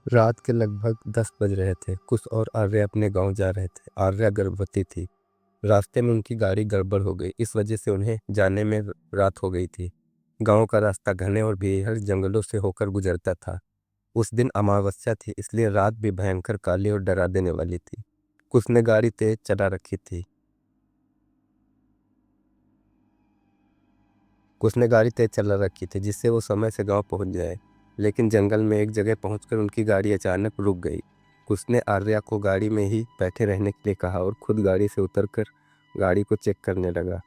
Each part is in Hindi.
रात के लगभग 10 बज रहे थे। कुश और आर्या अपने गांव जा रहे थे। आर्या गर्भवती थी। रास्ते में उनकी गाड़ी गड़बड़ हो गई, इस वजह से उन्हें जाने में रात हो गई थी। गांव का रास्ता घने और बेहद जंगलों से होकर गुजरता था। उस दिन अमावस्या थी, इसलिए रात भी भयंकर काली और डरा देने वाली थी। कुश ने गाड़ी तेज चला रखी थी। जिससे वो समय से गांव पहुंच जाए। लेकिन जंगल में एक जगह पहुंचकर उनकी गाड़ी अचानक रुक गई। कुश ने आर्या को गाड़ी में ही बैठे रहने के लिए कहा और खुद गाड़ी से उतरकर गाड़ी को चेक करने लगा।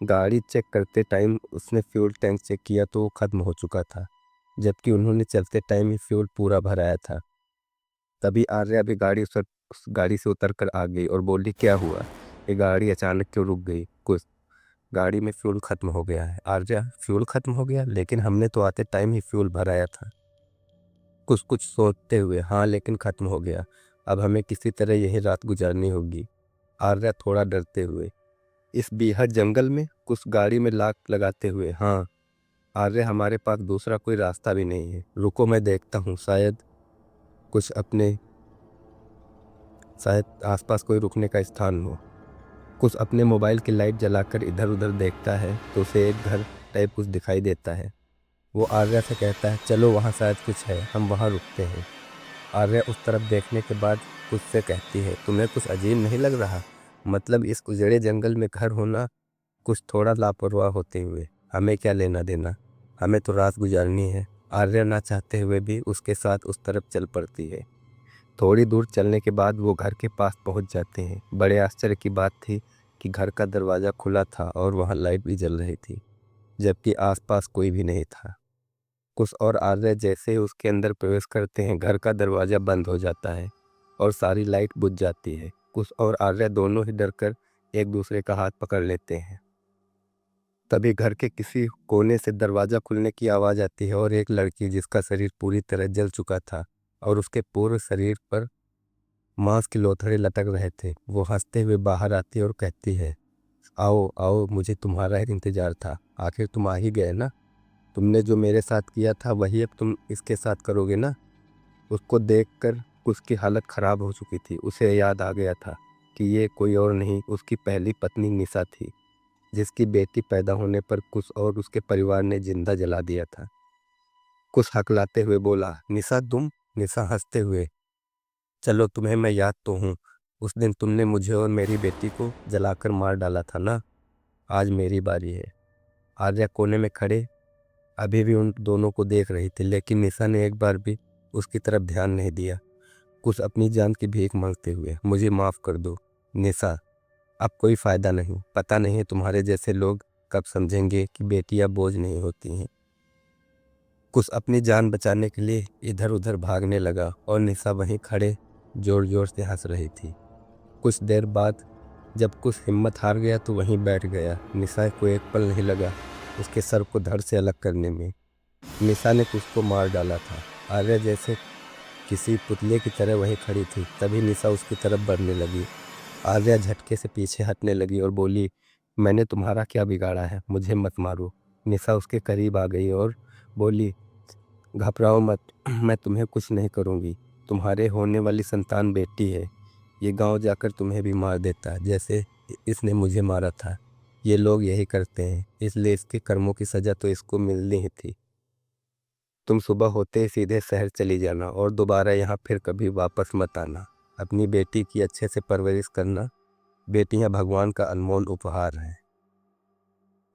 गाड़ी चेक करते टाइम उसने फ्यूल टैंक चेक किया तो वो खत्म हो चुका था, जबकि उन्होंने चलते टाइम ही फ्यूल पूरा भराया था। तभी आर्या भी उस गाड़ी से उतर कर आ गई और बोली, क्या हुआ, ये गाड़ी अचानक क्यों रुक गई? कुछ, गाड़ी में फ्यूल खत्म हो गया है। आर्या, फ्यूल खत्म हो गया? लेकिन हमने तो आते टाइम ही फ्यूल भराया था। कुछ कुछ सोचते हुए, हाँ लेकिन खत्म हो गया। अब हमें किसी तरह यही रात गुजारनी होगी। आर्या थोड़ा डरते हुए, इस बेहद जंगल में? कुछ गाड़ी में लाक लगाते हुए, हाँ आर्या, हमारे पास दूसरा कोई रास्ता भी नहीं है। रुको मैं देखता हूँ, कुछ अपने शायद आसपास कोई रुकने का स्थान हो। कुछ अपने मोबाइल की लाइट जलाकर इधर उधर देखता है तो उसे एक घर टाइप कुछ दिखाई देता है। वो आर्या से कहता है, चलो वहाँ शायद कुछ है, हम वहाँ रुकते हैं। आर्या उस तरफ देखने के बाद कुछ से कहती है, तुम्हें कुछ अजीब नहीं लग रहा? मतलब इस उजड़े जंगल में घर होना? कुछ थोड़ा लापरवाह होते हुए, हमें क्या लेना देना, हमें तो रात गुजारनी है। आर्या ना चाहते हुए भी उसके साथ उस तरफ चल पड़ती है। थोड़ी दूर चलने के बाद वो घर के पास पहुंच जाते हैं। बड़े आश्चर्य की बात थी कि घर का दरवाज़ा खुला था और वहाँ लाइट भी जल रही थी, जबकि आसपास कोई भी नहीं था। कुश और आर्य जैसे ही उसके अंदर प्रवेश करते हैं, घर का दरवाज़ा बंद हो जाता है और सारी लाइट बुझ जाती है। कुश और आर्य दोनों ही डरकर एक दूसरे का हाथ पकड़ लेते हैं। तभी घर के किसी कोने से दरवाज़ा खुलने की आवाज़ आती है और एक लड़की, जिसका शरीर पूरी तरह जल चुका था और उसके पूरे शरीर पर मांस के लोथड़े लटक रहे थे, वो हंसते हुए बाहर आती है और कहती है, आओ आओ, मुझे तुम्हारा ही इंतजार था। आखिर तुम आ ही गए ना। तुमने जो मेरे साथ किया था वही अब तुम इसके साथ करोगे ना। उसको देखकर उसकी हालत खराब हो चुकी थी। उसे याद आ गया था कि ये कोई और नहीं, उसकी पहली पत्नी निशा थी, जिसकी बेटी पैदा होने पर कुश और उसके परिवार ने जिंदा जला दिया था। कुश हकलाते हुए बोला, निशा तुम? निशा हंसते हुए, चलो तुम्हें मैं याद तो हूँ। उस दिन तुमने मुझे और मेरी बेटी को जलाकर मार डाला था ना। आज मेरी बारी है। आर्या कोने में खड़े अभी भी उन दोनों को देख रही थी, लेकिन निशा ने एक बार भी उसकी तरफ ध्यान नहीं दिया। कुछ अपनी जान की भीख मांगते हुए, मुझे माफ़ कर दो निशा, अब कोई फ़ायदा नहीं। पता नहीं तुम्हारे जैसे लोग कब समझेंगे कि बेटियां बोझ नहीं होती हैं। कुछ अपनी जान बचाने के लिए इधर उधर भागने लगा और निशा वहीं खड़े जोर जोर से हंस रही थी। कुछ देर बाद जब कुछ हिम्मत हार गया तो वहीं बैठ गया। निशा को एक पल नहीं लगा उसके सर को धड़ से अलग करने में। निशा ने कुछ को मार डाला था। आर्या जैसे किसी पुतले की तरह वहीं खड़ी थी। तभी निशा उसकी तरफ बढ़ने लगी। आर्या झटके से पीछे हटने लगी और बोली, मैंने तुम्हारा क्या बिगाड़ा है, मुझे मत मारो। निशा उसके करीब आ गई और बोली, घबराओ मत, मैं तुम्हें कुछ नहीं करूँगी। तुम्हारे होने वाली संतान बेटी है। ये गांव जाकर तुम्हें भी मार देता है, जैसे इसने मुझे मारा था। ये लोग यही करते हैं, इसलिए इसके कर्मों की सज़ा तो इसको मिलनी ही थी। तुम सुबह होते ही सीधे शहर चली जाना और दोबारा यहाँ फिर कभी वापस मत आना। अपनी बेटी की अच्छे से परवरिश करना। बेटियाँ भगवान का अनमोल उपहार हैं।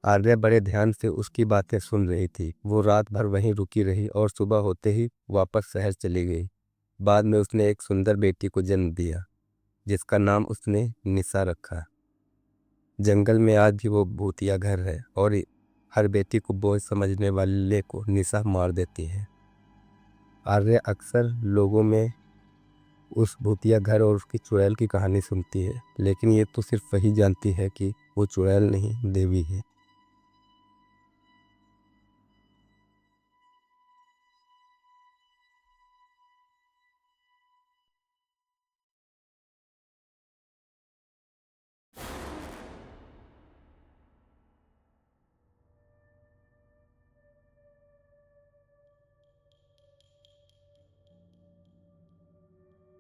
आर्या बड़े ध्यान से उसकी बातें सुन रही थी। वो रात भर वहीं रुकी रही और सुबह होते ही वापस शहर चली गई। बाद में उसने एक सुंदर बेटी को जन्म दिया, जिसका नाम उसने निशा रखा। जंगल में आज भी वो भूतिया घर है और हर बेटी को बोझ समझने वाले को निशा मार देती है। आर्या अक्सर लोगों में उस भूतिया घर और उसकी चुड़ैल की कहानी सुनती है, लेकिन ये तो सिर्फ वही जानती है कि वो चुड़ैल नहीं, देवी है।